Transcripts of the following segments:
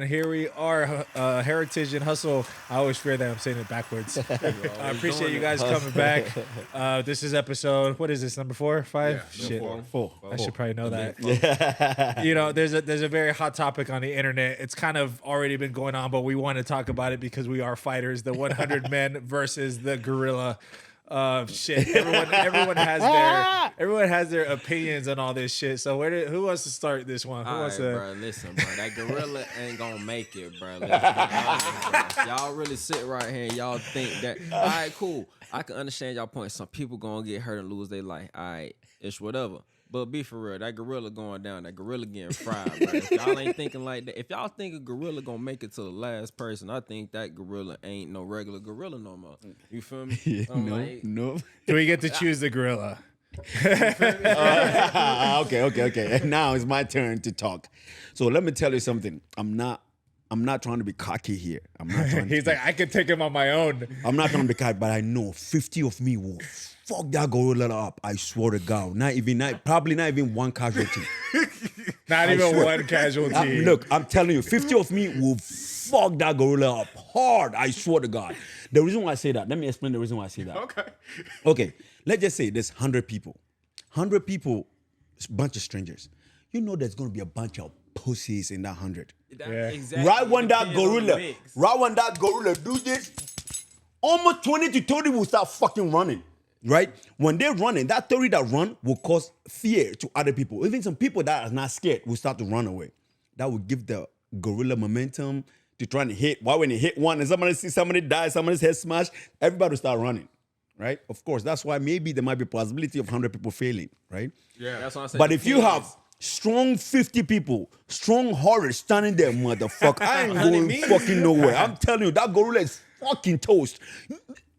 Here we are, Heritage and Hustle. I always fear that I'm saying it backwards. I appreciate you guys coming back. This is episode, what is this, number 4, 5? Yeah, Shit. four. I should probably know that. You know, there's a very hot topic on the internet. It's kind of already been going on, but we want to talk about it because we are fighters. The 100 men versus the gorilla. Shit. Everyone has their opinions on all this shit. So who wants to start this one? Who wants to? Bro, listen, bro. That gorilla ain't gonna make it, bro. Let's be honest, bro. Y'all really sit right here and y'all think that. All right, cool. I can understand y'all point. Some people gonna get hurt and lose their life. All right, it's whatever. But be for real, that gorilla going down, that gorilla getting fried, bro. If y'all ain't thinking like that, if y'all think a gorilla gonna make it to the last person, I think that gorilla ain't no regular gorilla no more. You feel me? No. Do we get to choose the gorilla? Okay. And now it's my turn to talk. So let me tell you something. I'm not trying to be cocky here. I'm not trying to He's like, I can take him on my own. I'm not trying to be cocky, but I know 50 of me will fuck that gorilla up. I swear to God. Probably not even one casualty. Not even one casualty. Look, I'm telling you, 50 of me will fuck that gorilla up hard. I swear to God. The reason why I say that, let me explain the reason why I say that. Okay. Let's just say there's 100 people. 100 people, a bunch of strangers. You know there's going to be a bunch of pussies in that 100. Exactly. Right when that gorilla do this, almost 20 to 30 will start fucking running. Right? When they're running, that 30 that run will cause fear to other people. Even some people that are not scared will start to run away. That will give the gorilla momentum to try and hit. Why when they hit one and somebody see somebody die, somebody's head smashed, everybody will start running. Right? Of course, that's why maybe there might be a possibility of 100 people failing. Right? Yeah. That's what I'm saying. But if you have strong 50 people, strong horror standing there, motherfucker, I ain't going fucking nowhere. I'm telling you, that gorilla is fucking toast.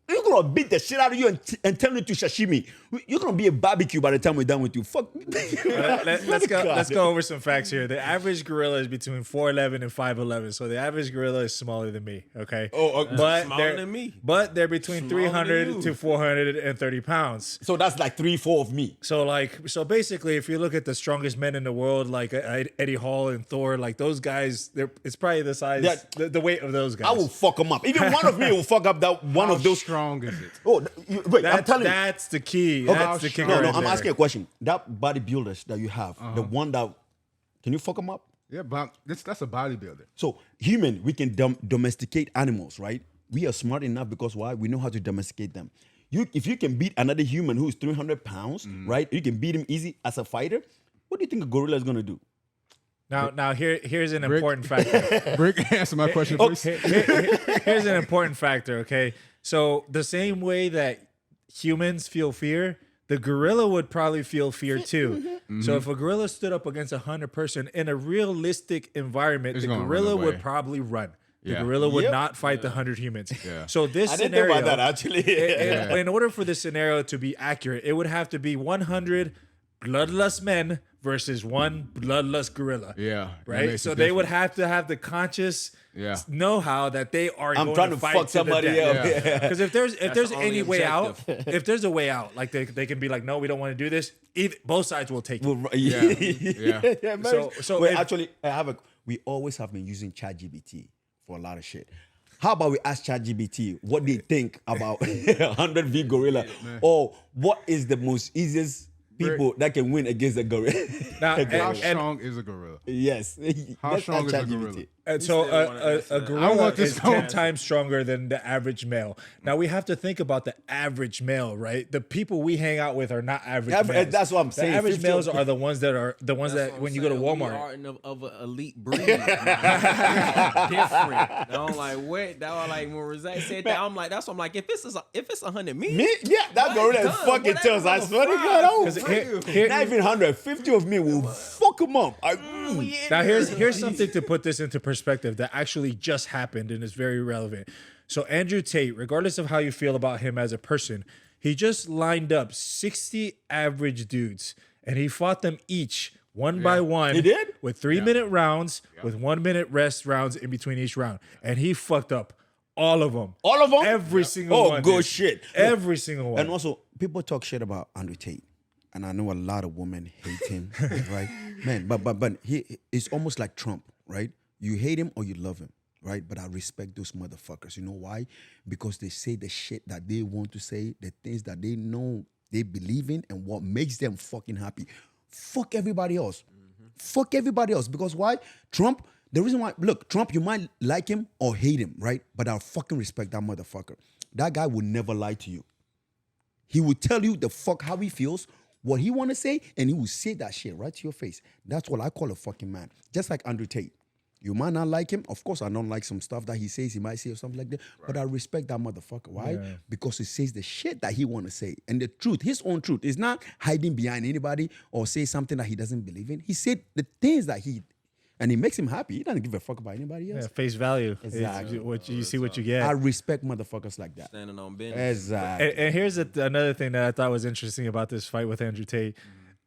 You're gonna beat the shit out of you and turn it to sashimi. You're gonna be a barbecue by the time we're done with you. Fuck. Let's go over some facts here. The average gorilla is between 4'11" and 5'11", so the average gorilla is smaller than me. Okay, but smaller than me. But they're between Smaller 300 to 430 pounds. So that's like 3-4 of me. So basically, if you look at the strongest men in the world, like Eddie Hall and Thor, like those guys, it's probably the size, the weight of those guys. I will fuck them up. Even one of me will fuck up that one of those. How strong is it? Oh, wait, I'm telling you. That's the key. Okay. That's the kicker. No, right I'm there. asking a question. That bodybuilders that you have, the one that, can you fuck them up? Yeah, but that's a bodybuilder. So human, we can domesticate animals, right? We are smart enough because why? We know how to domesticate them. If you can beat another human who is 300 pounds, right? You can beat him easy as a fighter. What do you think a gorilla is gonna do? Now here's an important factor. Brick, answer my question, please. Here's an important factor, okay? So the same way that humans feel fear, the gorilla would probably feel fear too. So if a gorilla stood up against 100 person in a realistic environment, the gorilla would probably run. The gorilla would not fight the 100 humans. Yeah. So this I didn't scenario, think about that actually. in order for this scenario to be accurate, it would have to be 100 bloodlust men versus one bloodlust gorilla. Yeah. Right? So they would have to have the conscious know-how that they are going trying to to fight fuck to somebody the death. up. Because if there's the any only way out, objective. if there's a way out, like they can be like, no, we don't want to do this. Both sides will take it. Yeah. So Wait, if- actually, we always have been using ChatGPT for a lot of shit. How about we ask ChatGPT what they think about 100 V gorilla, or what is the most easiest people that can win against a gorilla? Now, How strong is a gorilla? Yes. How Let's strong ask is a ChatGPT. gorilla? And so a I gorilla want this is going. 10 times stronger than the average male. Now we have to think about the average male, right? The people we hang out with are not average males. That's what I'm saying. The average 50 males are the ones that when you go to Walmart. We are of an elite breed. Different. I'm like, what? That was like when Razak said that. I'm like, that's what I'm like. If it's 100 Me? Yeah, that gorilla is fucking tough. I swear to God. Not even 150 of me will fuck him up. Now here's something to put this into perspective that actually just happened and is very relevant. So Andrew Tate, regardless of how you feel about him as a person, he just lined up 60 average dudes and he fought them each one by one. He did? With 3-minute rounds, with 1-minute rest rounds in between each round. And he fucked up all of them. All of them? Every single one. Oh, good dude. shit. Every single one. And also, people talk shit about Andrew Tate. And I know a lot of women hate him, right? Man, but he is almost like Trump, right? You hate him or you love him, right? But I respect those motherfuckers. You know why? Because they say the shit that they want to say, the things that they know they believe in, and what makes them fucking happy. Fuck everybody else. Fuck everybody else. Because why? Trump, the reason why, look, Trump, you might like him or hate him, right? But I'll fucking respect that motherfucker. That guy would never lie to you. He would tell you the fuck how he feels, what he want to say, and he will say that shit right to your face. That's what I call a fucking man. Just like Andrew Tate. You might not like him. Of course, I don't like some stuff that he says, he might say or something like that. Right. But I respect that motherfucker. Why? Yeah. Because he says the shit that he want to say. And the truth, his own truth, is not hiding behind anybody or say something that he doesn't believe in. He said the things that and it makes him happy. He doesn't give a fuck about anybody else. Yeah, face value. Exactly. You see what you get. I respect motherfuckers like that. Standing on business. Exactly. And here's another thing that I thought was interesting about this fight with Andrew Tate.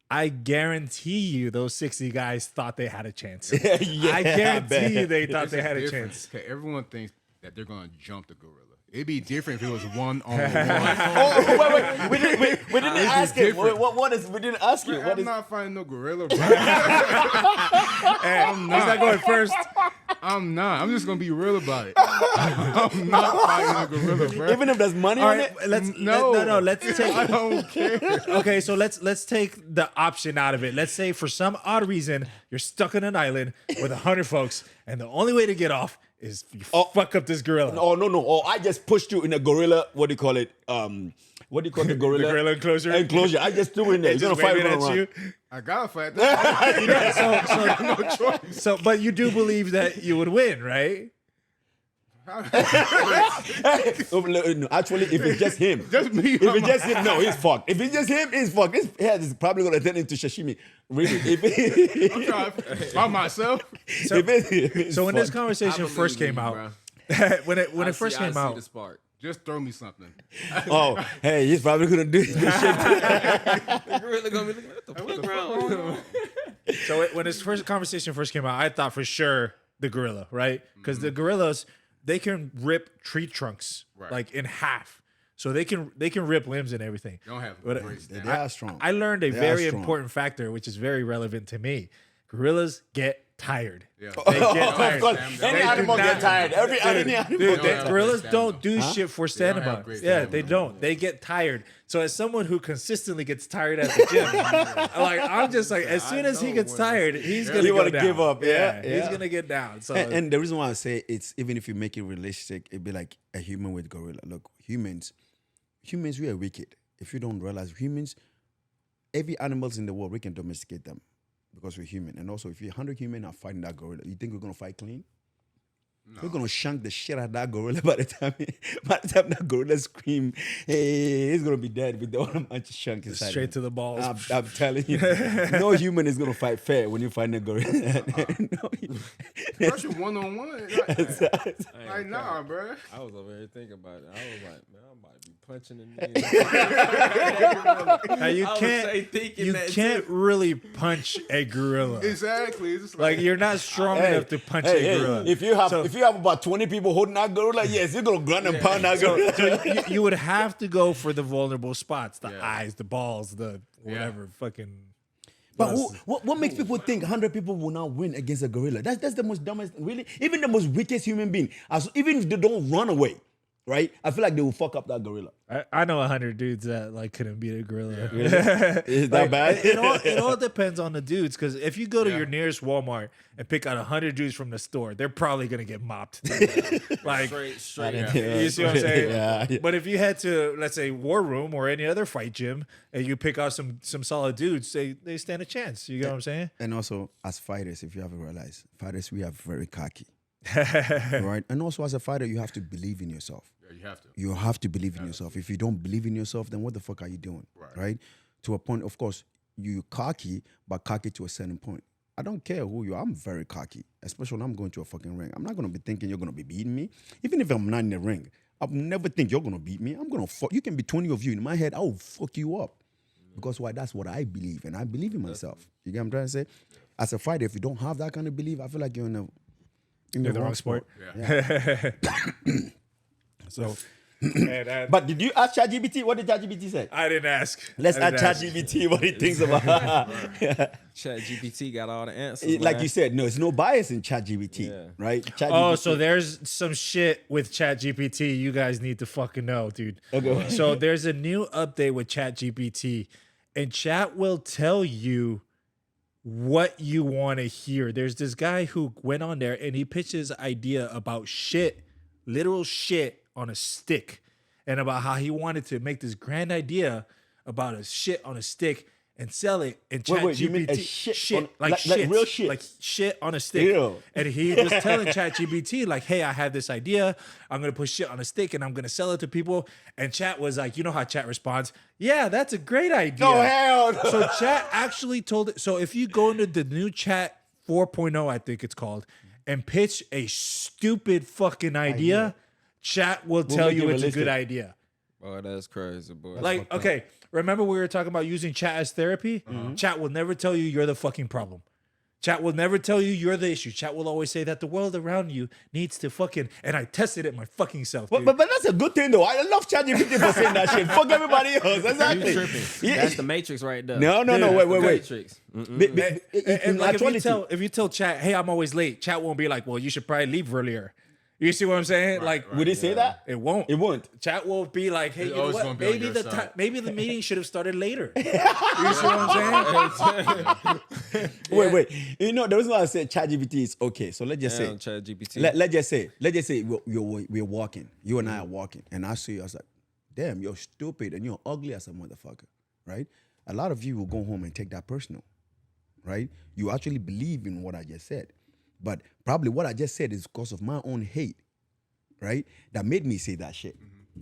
I guarantee you those 60 guys thought they had a chance. I guarantee you they thought they had a chance. Okay, everyone thinks that they're going to jump the gorilla. It'd be different if it was one-on-one. Wait. We didn't ask him. We didn't ask him. I'm not fighting no gorilla, bro. Hey, he's not going first. I'm not. I'm just going to be real about it. I'm not fighting a gorilla, bro. Even if there's money on it? Let's take. I don't care. Okay, so let's take the option out of it. Let's say for some odd reason you're stuck on an island with 100 folks, and the only way to get off is you fuck up this gorilla. Oh, no. Or I just pushed you in a gorilla, what do you call it? What do you call the gorilla? The gorilla enclosure? Enclosure. I just threw in there. You're going to fight with you? I got to fight. No choice. So, but you do believe that you would win, right? Actually, if it's just him. Just me. If it's just him, no, he's fucked. If it's just him, he's fucked. His head is probably going to turn into sashimi. Really. I'm trying by myself. So when this conversation first came out, when it first came out, just throw me something. Oh, hey, he's probably going to do this shit. The gorilla going to be looking, what the fuck, bro? So when this conversation first came out, I thought for sure the gorilla, right? Because the gorillas, they can rip tree trunks like in half. So they can rip limbs and everything. Don't have they are strong. I learned a very important factor, which is very relevant to me. Gorillas get tired. Yeah. They get tired. Of course. Any animal get tired. Every animal. Gorillas don't do shit for stamina. Yeah, they don't. They get tired. So as someone who consistently gets tired at the gym, I'm just like, as soon as he gets tired, he's gonna go down. Give up. Yeah. He's gonna get down. So and the reason why I say it's, even if you make it realistic, it'd be like a human with gorilla. Look, humans, we are wicked. If you don't realize, humans, every animals in the world, we can domesticate them. Because we're human. And also, if 100 humans are fighting that gorilla, you think we're going to fight clean? No. We're going to shank the shit out of that gorilla by the time that gorilla scream, hey, he's going to be dead with all the bunch of chunk inside. Straight to the balls. I'm telling you. No human is going to fight fair when you find a gorilla. First, one-on-one. Like, nah, bro. I was over here thinking about it. I was like, man, I might be punching in the You can't really punch a gorilla. Exactly. It's like you're not strong enough to punch a gorilla. If you have about 20 people holding that gorilla, yes, you're gonna grunt and pound that gorilla. So you would have to go for the vulnerable spots, the eyes, the balls, the whatever fucking. But what makes people think 100 people will not win against a gorilla? That's the most dumbest, really. Even the most weakest human being, even if they don't run away, right? I feel like they will fuck up that gorilla. I know 100 dudes that like couldn't beat a gorilla. Yeah. Is that bad? It all depends on the dudes. Because if you go to your nearest Walmart and pick out 100 dudes from the store, they're probably gonna get mopped. Like straight. You see what I'm saying? Yeah. But if you head to, let's say, War Room or any other fight gym and you pick out some solid dudes, they stand a chance. You get what I'm saying? And also, as fighters, if you haven't realized, fighters, we are very cocky. Right? And also, as a fighter, you have to believe in yourself. Yeah, you have to. You have to believe in yourself. If you don't believe in yourself, then what the fuck are you doing? Right? To a point, of course, you cocky, but cocky to a certain point. I don't care who you are. I'm very cocky, especially when I'm going to a fucking ring. I'm not going to be thinking you're going to be beating me. Even if I'm not in the ring, I'll never think you're going to beat me. I'm going to fuck. You can be 20 of you. In my head, I will fuck you up. Because why? That's what I believe, and I believe in myself. You get what I'm trying to say? As a fighter, if you don't have that kind of belief, I feel like you're in the wrong sport. Yeah. So But did you ask ChatGPT? What did ChatGPT say? I didn't ask. Let's I didn't ask ask. ChatGPT what he thinks about. ChatGPT got all the answers. Like man. you said, no, it's no bias in ChatGPT, Yeah. right? Oh, ChatGPT. so there's some shit with ChatGPT you guys need to fucking know, dude. Okay. So there's a new update with ChatGPT, and Chat will tell you what you want to hear. There's this guy who went on there and he pitched his idea about shit, literal shit on a stick, and about how he wanted to make this grand idea about a shit on a stick and sell it. And Wait, you mean a ChatGPT shit on- like like shit, real shit? like shit on a stick. Ew. And he was telling ChatGPT like, "Hey, I have this idea. I'm gonna put shit on a stick and I'm gonna sell it to people." And Chat was like, you know how Chat responds? Yeah, that's a great idea. No, hell no. So Chat actually told it. So if you go into the new Chat 4.0, I think it's called, and pitch a stupid fucking idea, Chat will tell make you it it's a good realistic. idea. Boy, that's crazy, boy. Like, okay, remember we were talking about using Chat as therapy? Chat will never tell you you're the fucking problem. Chat will never tell you you're the issue. Chat will always say that the world around you needs to fucking, and I tested it my fucking self, dude. But that's a good thing though. I love ChatGPT for saying that shit. Fuck everybody else. Exactly. You tripping. Yeah. That's the Matrix right there. No, Dude, wait. Matrix. And like Actuality. if you tell Chat, hey, I'm always late, Chat won't be like, well, you should probably leave earlier. You see what I'm saying? Would it say that? It won't. It won't. Chat will be like, hey, you know always what? gonna be on Maybe your the side. maybe the meeting should have started later. You see what I'm saying? Wait. You know, the reason why I said ChatGPT is okay. So let's just say, ChatGPT. let's just say we're walking. You and I are walking, and I see you. I was like, damn, you're stupid and you're ugly as a motherfucker, right? A lot of you will go home and take that personal, right? You actually believe in what I just said, but probably what I just said is because of my own hate, right? That made me say that shit,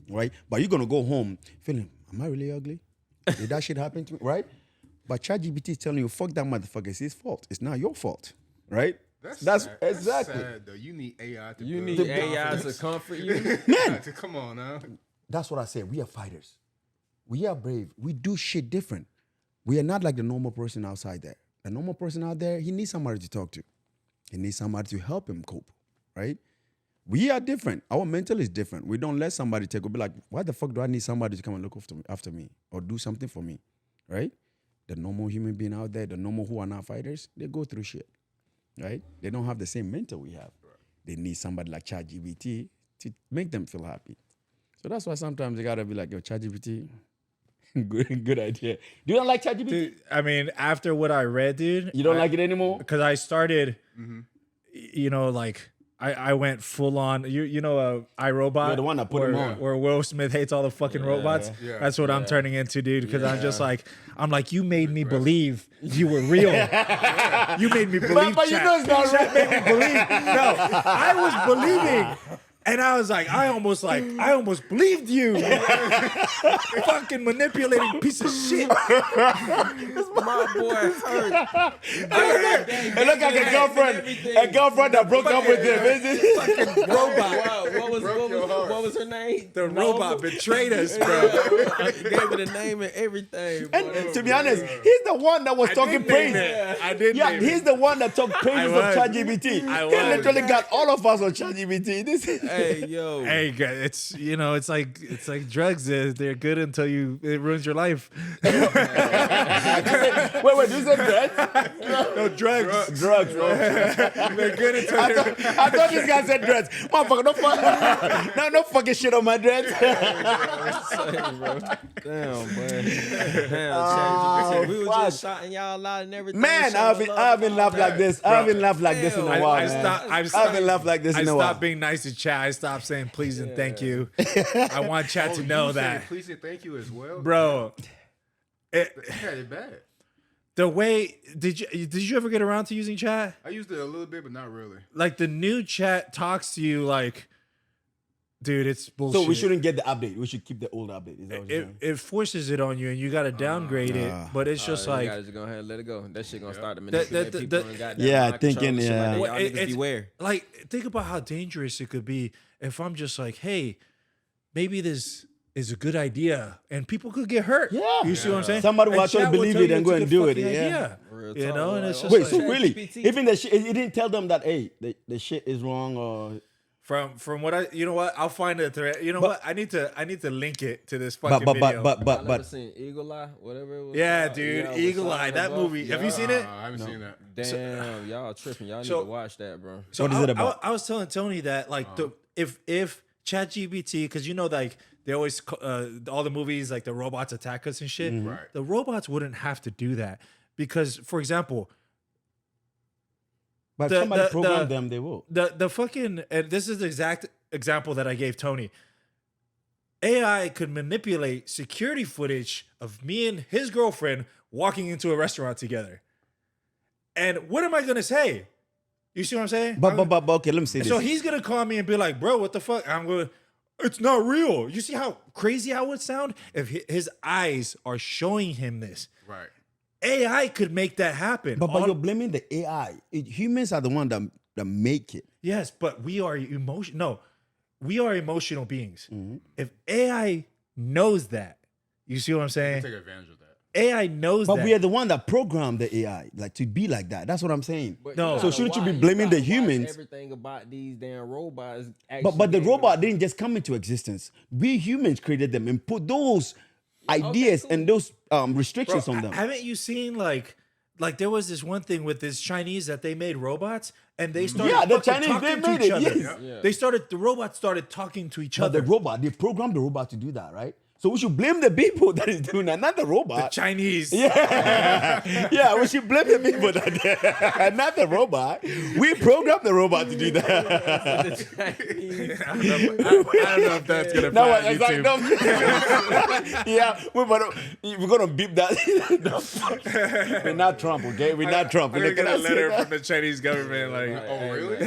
right? But you're gonna go home feeling, am I really ugly? Did that shit happen to me, right? But ChatGPT is telling you, fuck that motherfucker, it's his fault. It's not your fault, right? That's sad. exactly. That's sad, though. You need AI to You build need the AI to confidence. comfort you. Man, Come on now. that's what I said. We are fighters. We are brave. We do shit different. We are not like the normal person outside there. The normal person out there, he needs somebody to talk to. He needs somebody to help him cope, right? We are different. Our mental is different. We don't let somebody take. We'll be like, why the fuck do I need somebody to come and look after me or do something for me, right? The normal human being out there, the normal who are not fighters, they go through shit, right? They don't have the same mental we have. They need somebody like ChatGPT to make them feel happy. So that's why sometimes you gotta be like, yo, ChatGPT, good idea. Do you not like ChatGPT? Dude, I mean, after what I read, dude, You don't like it anymore? because I started, you know, like I went full on. You know, iRobot. You're the one that put where, him on. Where Will Smith hates all the fucking robots. Yeah. That's what I'm turning into, dude. Because I'm just like, you made me believe you were real. You made me believe. But you Chat. know it's not Chat made me believe. No, I was believing. And I was like, I almost believed you. Fucking manipulating piece of shit. My boy hurt. It looked like a girlfriend that broke up with him. Fucking robot. What was her name? The robot betrayed us, bro. Gave it a name and everything. And to be honest, he's the one that was talking praise. I did. Yeah, he's the one that talked praises of was. ChatGPT. I He was. literally got all of us on ChatGPT. This is Hey, yo. Hey, guys, it's like drugs. They're good until it ruins your life. wait, do you say drugs? No drugs. Drugs. They're good until I thought this guy said dreads. Motherfucker, no fucking shit on my dreads. Damn, man. Damn, ChatGPT. We were fuck. just shouting y'all out and everything. Man, I haven't laughed like this. I haven't laughed like this in a while, man. I haven't laughed like this I in a while. stopped being nice to Chat. I stopped saying please and thank you. I want Chat to know that, Please and thank you as well, bro. You had it bad. The way did you ever get around to using Chat? I used it a little bit, but not really. Like the new Chat talks to you like, dude, it's bullshit. So we shouldn't get the update. We should keep the old update. Is that what you're saying? It forces it on you, and you got to downgrade it. But it's just You like gotta just go ahead and let it go. That shit gonna start to That- manipulate that- people that- and goddamn Yeah, mind control thinking, and shit like that. yeah. Well, Y'all niggas it's- beware. like think about how dangerous it could be if I'm just like, hey, maybe this is a good idea, and people could get hurt. Yeah. You see what I'm saying? Somebody will And actually Chat believe tell it you and go it's a and good do it, fucking yeah. idea. Real You talk, know, and like, it's just Wait, like, so really, ChatGPT. even the shit, it didn't tell them that, hey, the shit is wrong or From what you know what, I'll find a thread. You know what, I need to link it to this fucking video. I never seen Eagle Eye, whatever it was. Yeah, called. dude, with Eagle Eye, Shia that LaBeouf. movie. Have you seen it? I haven't seen that. Damn, y'all tripping. Y'all need So- to watch that, bro. So What is it about? I was telling Tony that like if ChatGPT, because you know like they always all the movies like the robots attack us and shit. Right. The robots wouldn't have to do that because, for example, But if The- somebody the- program the- them, they will. the fucking, and this is the exact example that I gave Tony. AI could manipulate security footage of me and his girlfriend walking into a restaurant together. And what am I gonna say? You see what I'm saying? But okay, let me say this. So he's gonna call me and be like, "Bro, what the fuck?" I'm going, "It's not real." You see how crazy I would sound if his eyes are showing him this. Right. AI could make that happen. But All- you're blaming the AI. Humans are the one that make it. yes, but we are we are emotional beings. Mm-hmm. If AI knows that, you see what I'm saying? Take advantage of that. AI knows But that. we are the one that programmed the AI like to be like that. That's what I'm saying. But No. you So gotta shouldn't you be watch- blaming the gotta watch humans? Everything about these damn robots. But the robot didn't just come into existence. We humans created them and put those ideas cool. and those restrictions Bro, on them. haven't you seen like there was this one thing with this Chinese that they made robots and they started Yeah, the fucking Chinese, talking they to made each it, other. yes. Yeah. The robots started talking to each But other. the robot, they programmed the robot to do that, right? So we should blame the people that is doing that, not the robot. Chinese. Yeah, we should blame the people that not the robot. We programmed the robot to do that. I don't know if that's gonna No, fly on it's like, YouTube. no. Yeah, we're gonna beep that. We're not Trump, okay? We're not Trump. I'm gonna get a Can I say letter that? from the Chinese government. Like, Oh, really?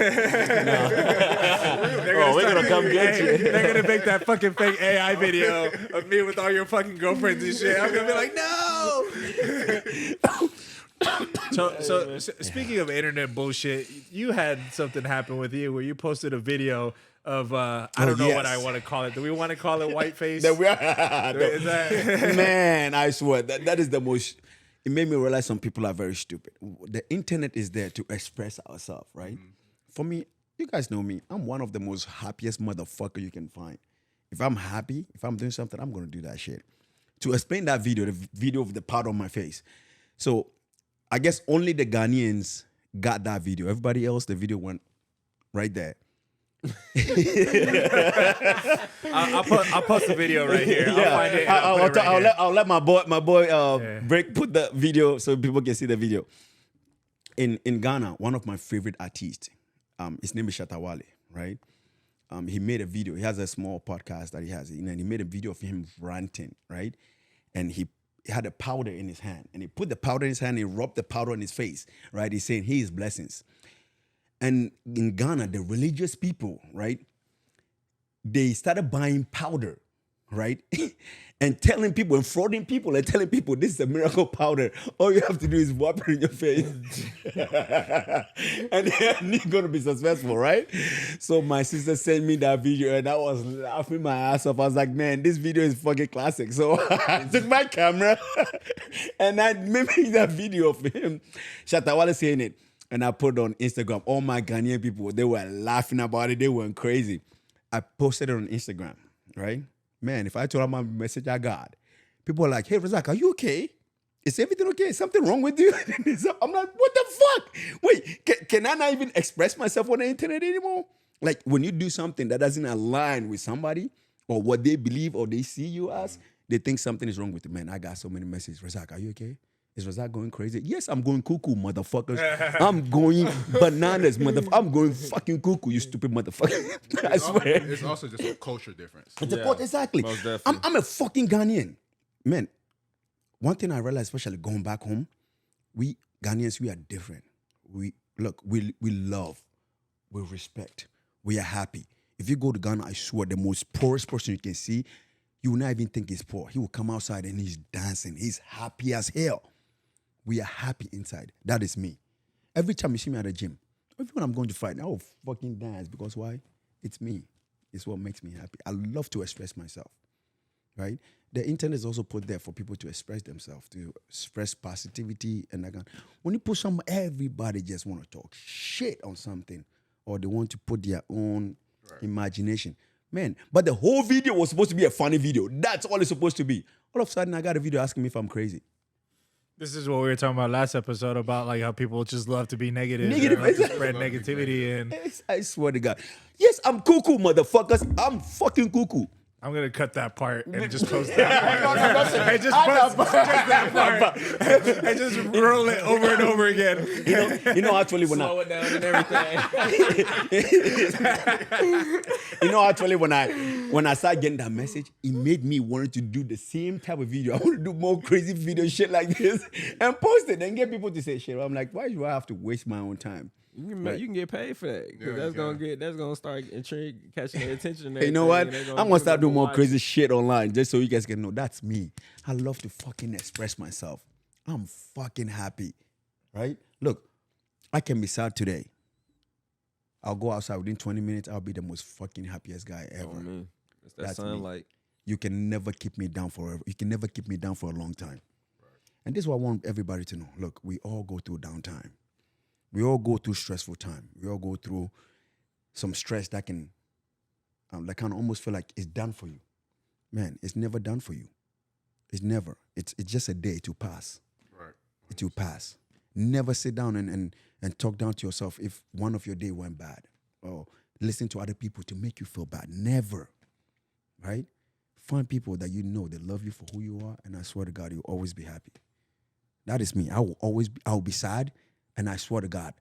Oh, we're gonna come get you. They're gonna make that fucking fake AI video of me with all your fucking girlfriends and shit. I'm gonna be like, no. So speaking of internet bullshit, you had something happen with you where you posted a video of I don't know what yes. I want to call it. Do we want to call it whiteface? That we Is that Man, I swear that is the most. It made me realize some people are very stupid. The internet is there to express ourselves, right? For me, you guys know me. I'm one of the most happiest motherfucker you can find. If I'm happy, if I'm doing something, I'm gonna do that shit. To explain that video, the video of the powder on my face. So, I guess only the Ghanaians got that video. Everybody else, the video went right there. I'll post the video right here. I'll find it. And I'll let my boy break put the video so people can see the video. In Ghana, one of my favorite artists, his name is Shatawale, right? He made a video. He has a small podcast that he has, and he made a video of him ranting, right? And he had a powder in his hand, and he put the powder in his hand, and he rubbed the powder on his face, right? He's saying, "He is blessings." And in Ghana, the religious people, right, they started buying powder, right? And telling people and frauding people and telling people this is a miracle powder. All you have to do is wipe it in your face. And you're going to be successful, right? So my sister sent me that video and I was laughing my ass off. I was like, man, this video is fucking classic. So I took my camera and I made that video of him, Shatawale saying it. And I put it on Instagram. All my Ghanaian people, they were laughing about it. They went crazy. I posted it on Instagram, right? Man, if I told them my message I got, people are like, hey, Razak, are you okay? Is everything okay? Is something wrong with you? I'm like, what the fuck? Wait, can I not even express myself on the internet anymore? Like, when you do something that doesn't align with somebody or what they believe or they see you as, they think something is wrong with you. Man, I got so many messages. Razak, are you okay? Is Razak going crazy? Yes, I'm going cuckoo, motherfuckers. I'm going bananas, motherfucker. I'm going fucking cuckoo, you stupid motherfucker. I swear. It's also just a culture difference. It's a cult, exactly. most definitely. I'm a fucking Ghanaian. Man, one thing I realized, especially going back home, we Ghanaians, we are different. We love, we respect, we are happy. If you go to Ghana, I swear, the most poorest person you can see, you will not even think he's poor. He will come outside and he's dancing. He's happy as hell. We are happy inside. That is me. Every time you see me at the gym, even when I'm going to fight, I will fucking dance because why? It's me. It's what makes me happy. I love to express myself, right? The internet is also put there for people to express themselves, to express positivity and that kind. When you put everybody just want to talk shit on something, or they want to put their own Imagination. Man, but the whole video was supposed to be a funny video. That's all it's supposed to be. All of a sudden, I got a video asking me if I'm crazy. This is what we were talking about last episode about like how people just love to be negative. Negative, Love to exactly. spread negativity. And I swear to God. Yes, I'm cuckoo, motherfuckers. I'm fucking cuckoo. I'm going to cut that part and just post that part. And just post just that part. And just roll it over and over again. You know, actually, when Slow it down and everything. actually, when I started getting that message, it made me want to do the same type of video. I want to do more crazy video shit like this and post it and get people to say shit. I'm like, why do I have to waste my own time? You can get paid for that because that's gonna start catching their attention. And You know what? everything. I'm gonna start doing more crazy shit online just so you guys can know that's me. I love to fucking express myself. I'm fucking happy, right? Look, I can be sad today. I'll go outside within 20 minutes. I'll be the most fucking happiest guy ever. Oh, man. It's that That's me. sunlight. You can never keep me down forever. You can never keep me down for a long time. And this is what I want everybody to know. Look, we all go through downtime. We all go through stressful time. We all go through some stress that can, that kind of almost feel like it's done for you. Man, it's never done for you. It's never. It's just a day to pass. Right. It will pass. Never sit down and talk down to yourself if one of your day went bad or listen to other people to make you feel bad. Never. Right? Find people that you know that love you for who you are, and I swear to God, you'll always be happy. That is me. I will be sad, and I swear to God,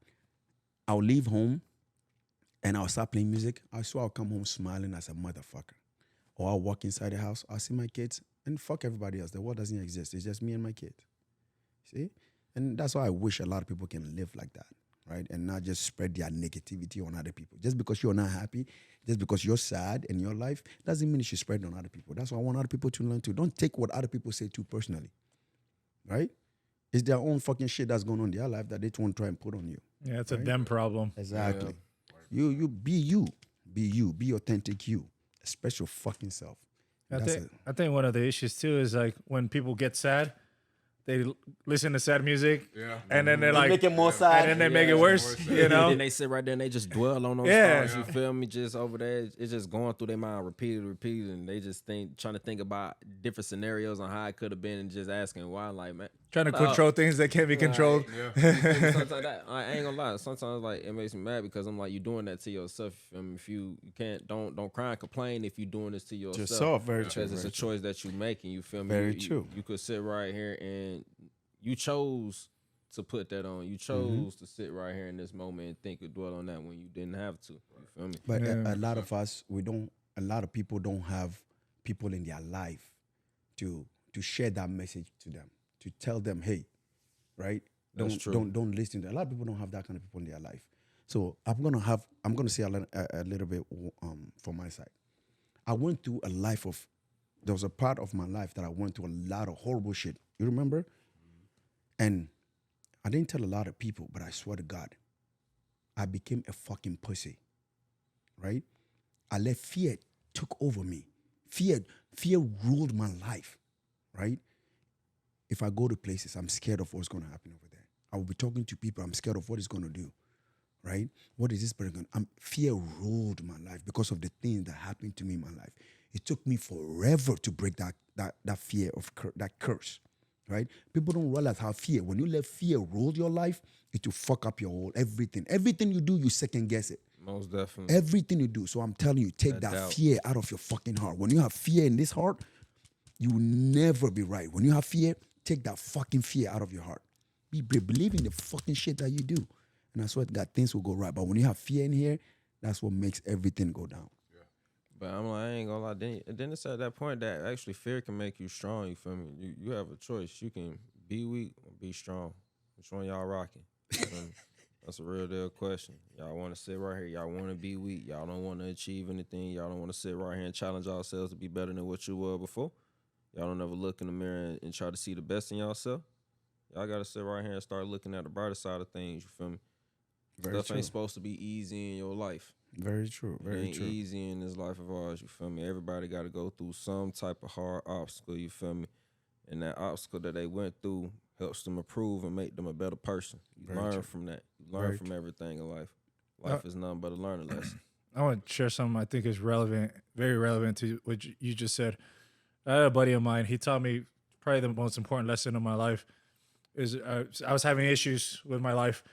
I'll leave home and I'll start playing music. I swear I'll come home smiling as a motherfucker. Or I'll walk inside the house, I'll see my kids, and fuck everybody else. The world doesn't exist. It's just me and my kids. See? And that's why I wish a lot of people can live like that, right? And not just spread their negativity on other people. Just because you're not happy, just because you're sad in your life, doesn't mean you should spread it on other people. That's why I want other people to learn too. Don't take what other people say too personally, right? It's their own fucking shit that's going on in their life that they want to try and put on you. yeah, it's a them problem. Exactly. Yeah. You be you. Be you. Be authentic you. Express your fucking self. I That's think, it. I think one of the issues too is like when people get sad, they listen to sad music, Yeah. and then they're like, Make it more sad. and then they make it worse, you know? And they sit right there and they just dwell on those Yeah. thoughts. You feel me? Just over there, it's just going through their mind, repeated, and they just trying to think about different scenarios on how it could have been, and just asking why. Like, man, Trying to control things that can't be controlled. sometimes that I ain't gonna lie. Sometimes like it makes me mad because I'm like, you doing that to yourself. If you can't, don't cry and complain if you're doing this to yourself. Very true. Because it's a choice that you making. You feel me? Very You- true. You could sit right here and you chose to put that on. You chose to sit right here in this moment and think or dwell on that when you didn't have to. You feel me? But a lot of us, a lot of people don't have people in their life to share that message to them, to tell them, hey, right? That's true. Don't listen to them. A lot of people don't have that kind of people in their life. So I'm gonna say a little bit from my side. I went through there was a part of my life that I went through a lot of horrible shit. You remember? And I didn't tell a lot of people, but I swear to God, I became a fucking pussy, right? I let fear took over me. Fear ruled my life, right? If I go to places, I'm scared of what's going to happen over there. I will be talking to people, I'm scared of what it's going to do, right? What is this person going to... Fear ruled my life because of the things that happened to me in my life. It took me forever to break that fear of that curse, right? People don't realize how when you let fear rule your life, it will fuck up your whole everything. Everything you do, you second guess it. Most definitely. Everything you do. So I'm telling you, take that fear out of your fucking heart. When you have fear in this heart, you will never be right. When you have fear, take that fucking fear out of your heart. Believe in the fucking shit that you do. And I swear to God, things will go right. But when you have fear in here, that's what makes everything go down. But I'm like, I ain't gonna lie. Then it's at that point that actually fear can make you strong. You feel me? You have a choice. You can be weak or be strong. Which one y'all rocking? You feel me? That's a real deal question. Y'all want to sit right here. Y'all want to be weak. Y'all don't want to achieve anything. Y'all don't want to sit right here and challenge yourselves to be better than what you were before. Y'all don't ever look in the mirror and try to see the best in yourself. Y'all got to sit right here and start looking at the brighter side of things. You feel me? Stuff ain't supposed to be easy in your life. Very true. Very ain't true. easy in this life of ours, you feel me? Everybody got to go through some type of hard obstacle, you feel me? And that obstacle that they went through helps them improve and make them a better person. You learn from that. You learn from everything in life. Life is nothing but a learning lesson. I want to share something I think is relevant, very relevant to what you just said. I had a buddy of mine. He taught me probably the most important lesson of my life is I was having issues with my life,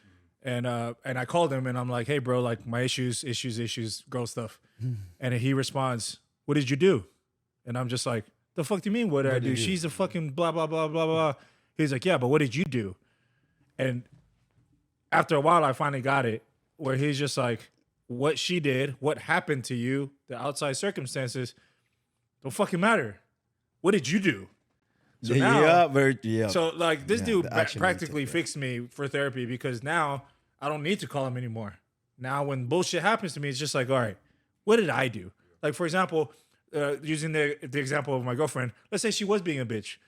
and I called him and I'm like, hey, bro, like my issues, girl stuff. And he responds, what did you do? And I'm just like, the fuck do you mean? What did I do? She's a fucking blah, blah, blah, blah, blah. He's like, yeah, but what did you do? And after a while, I finally got it where he's just like, what she did, what happened to you, the outside circumstances don't fucking matter. What did you do? So now, so like this dude practically fixed me for therapy because now I don't need to call him anymore. Now when bullshit happens to me, it's just like, all right, what did I do? Like for example, using the example of my girlfriend, let's say she was being a bitch,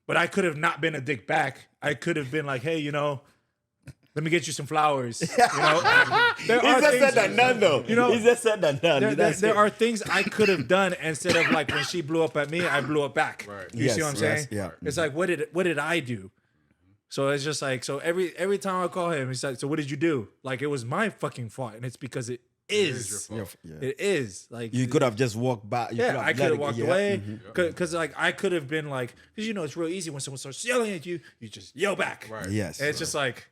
but I could have not been a dick back. I could have been like, hey, you know, let me get you some flowers. You know, said that done though. You know, he just said that done. There are things I could have done instead of like when she blew up at me, I blew up back. Right. You see what I'm saying? Yeah. It's like what did I do? So it's just like so every time I call him, he's like, so what did you do? Like it was my fucking fault, and it's because it is. It is like you could have just walked back. I could have walked away because like I could have been like because you know it's real easy when someone starts yelling at you, you just yell back. Right. Yes. And it's just like.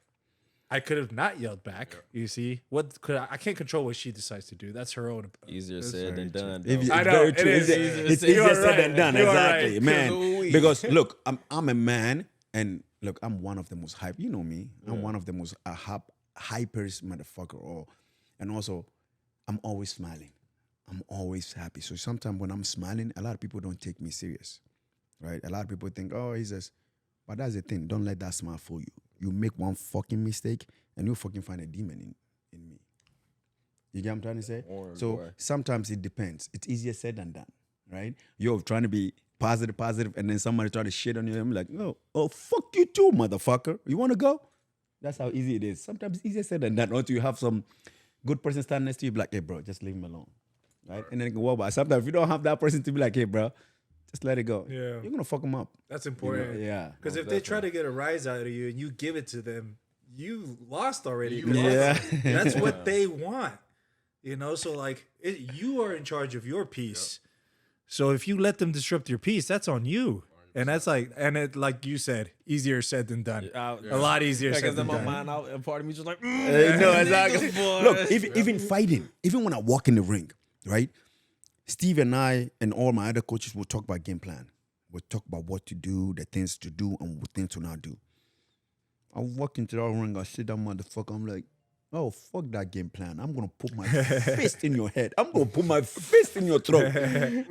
I could have not yelled back. You see, I can't control what she decides to do. That's her own. Easier said than done. I know it is. It's easier said than done. You are Exactly, right. man. Because look, I'm a man, and look, I'm one of the most hype. You know me. I'm one of the most hypers motherfucker. And also, I'm always smiling. I'm always happy. So sometimes when I'm smiling, a lot of people don't take me serious, right? A lot of people think, oh, he's just. But that's the thing. Don't let that smile fool you. You make one fucking mistake and you fucking find a demon in me. You get what I'm trying to say? Sometimes it depends. It's easier said than done, right? You're trying to be positive, and then somebody try to shit on you. I'm like, no, oh, fuck you too, motherfucker. You want to go? That's how easy it is. Sometimes it's easier said than done. Until you have some good person standing next to you, be like, hey, bro, just leave him alone, right? And then you can walk by. Sometimes if you don't have that person to be like, hey, bro, just let it go. Yeah. You're going to fuck them up. That's important. You know? Yeah. Because if they try to get a rise out of you and you give it to them, you lost already. That's what they want. You know, so like you are in charge of your peace. Yep. So if you let them disrupt your peace, that's on you. And that's like, like you said, easier said than done. A lot easier said than done. Mind out, and part of me just like, no, exactly. Look, even fighting, even when I walk in the ring, right? Steve and I and all my other coaches will talk about game plan. We'll talk about what to do, the things to do, and what things to not do. I walk into that ring, I sit down, motherfucker. I'm like, oh, fuck that game plan. I'm going to put my fist in your head. I'm going to put my fist in your throat.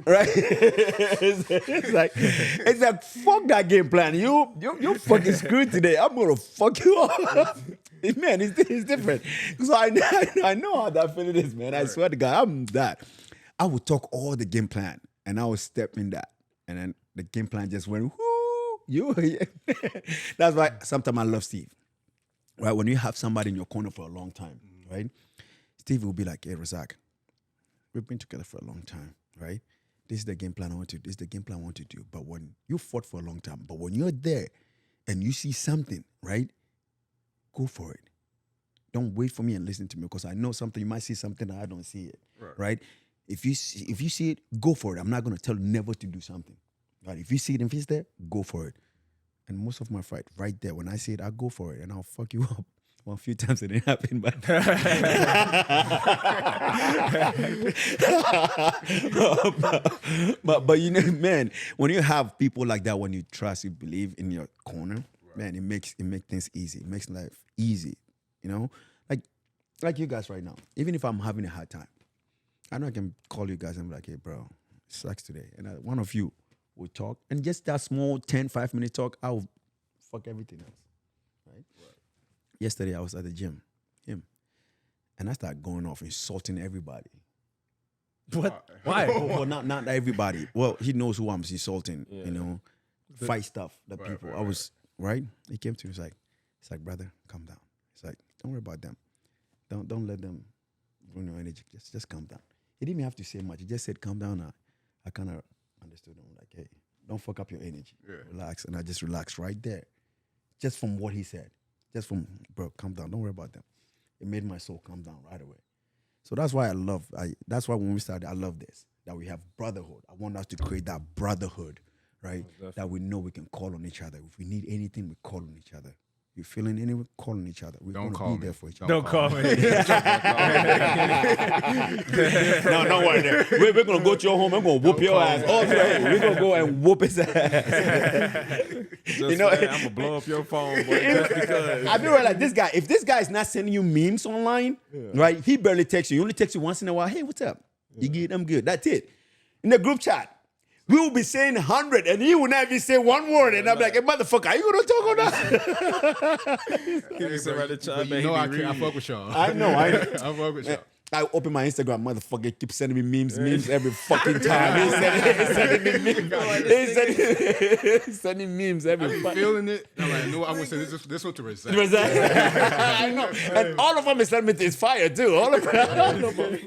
Right? it's like, fuck that game plan. You're fucking screwed today. I'm going to fuck you up. Man, it's different. So I know how that feeling is, man. I swear to God, I'm that. I would talk all the game plan, and I would step in that. And then the game plan just went, whoo, That's why sometimes I love Steve. Right? When you have somebody in your corner for a long time, right? Steve will be like, hey, Razak, we've been together for a long time, right? This is the game plan I want to do. This is the game plan I want to do. But when you fought for a long time, but when you're there and you see something, right? Go for it. Don't wait for me and listen to me because I know something. You might see something that I don't see it, right? If you see it, go for it. I'm not going to tell you never to do something. Right? If you see it and if it's there, go for it. And most of my fight, right there, when I see it, I go for it and I'll fuck you up. Well, a few times it didn't happen, but you know, man, when you have people like that, when you trust, you believe in your corner, man, it makes things easy. It makes life easy, you know? Like you guys right now. Even if I'm having a hard time, I know I can call you guys and be like, hey, bro, it sucks today. And one of you will talk. And just that small 10, 5-minute talk, I'll fuck everything else. Right? Yesterday, I was at the gym. And I started going off, insulting everybody. What? Why? Well, not everybody. Well, he knows who I'm insulting, you know. Fight stuff, people. I was, right? He came to me, he's like, brother, calm down. He's like, don't worry about them. Don't let them ruin your energy. Just calm down. He didn't even have to say much. He just said, calm down. I kind of understood him. Like, hey, don't fuck up your energy. Relax. And I just relaxed right there. Just from what he said. Just from, bro, calm down. Don't worry about them. It made my soul calm down right away. So that's why that's why when we started, I love this, that we have brotherhood. I want us to create that brotherhood, right? That we know we can call on each other. If we need anything, we call on each other. You feeling anything, call on each other. We're Don't going call to be me. there for each other. Don't call me. No, don't worry. We're going to go to your home. I'm going to whoop your ass. Oh, right. We're going to go and whoop his ass. I'm gonna blow up your phone, boy, just because. I feel like this guy, if this guy is not sending you memes online, right? He barely texts you. He only texts you once in a while. Hey, what's up? You good? I'm good. That's it. In the group chat, we will be saying 100 and he will not even say one word. And I'm like, hey, motherfucker, are you going to talk on that? You know I fuck with y'all. I know. I fuck with y'all. I open my Instagram, motherfucker keep sending me memes every fucking time. He's sending me memes. He's sending memes every I be fucking feeling it. I'm like, no, I'm gonna say this one to Razak. I know. And all of them is sending me to his fire too. All of them.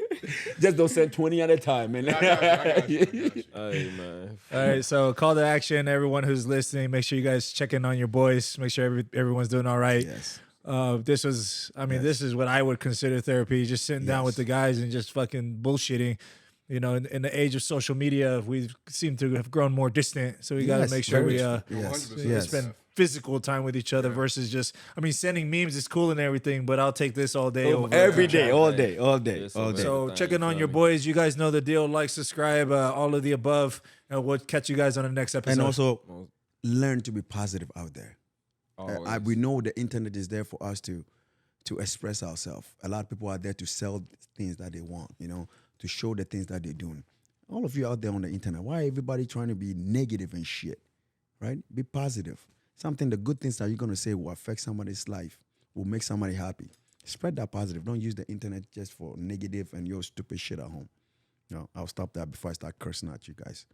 Just don't send 20 at a time, man. Hey, man. All right, so call to action, everyone who's listening. Make sure you guys check in on your boys. Make sure everyone's doing all right. Yes. This was, this is what I would consider therapy. Just sitting down with the guys and just fucking bullshitting. You know, in the age of social media, we seem to have grown more distant. So we got to make sure we spend physical time with each other versus just, sending memes is cool and everything, but I'll take this all day. Over Every day, all day. So checking on your boys. You guys know the deal. Like, subscribe, all of the above. And we'll catch you guys on the next episode. And also, learn to be positive out there. We know the internet is there for us to express ourselves. A lot of people are there to sell things that they want, to show the things that they're doing. All of you out there on the internet, why everybody trying to be negative and shit, right? Be positive. The good things that you're going to say will affect somebody's life, will make somebody happy. Spread that positive. Don't use the internet just for negative and your stupid shit at home. No, I'll stop that before I start cursing at you guys.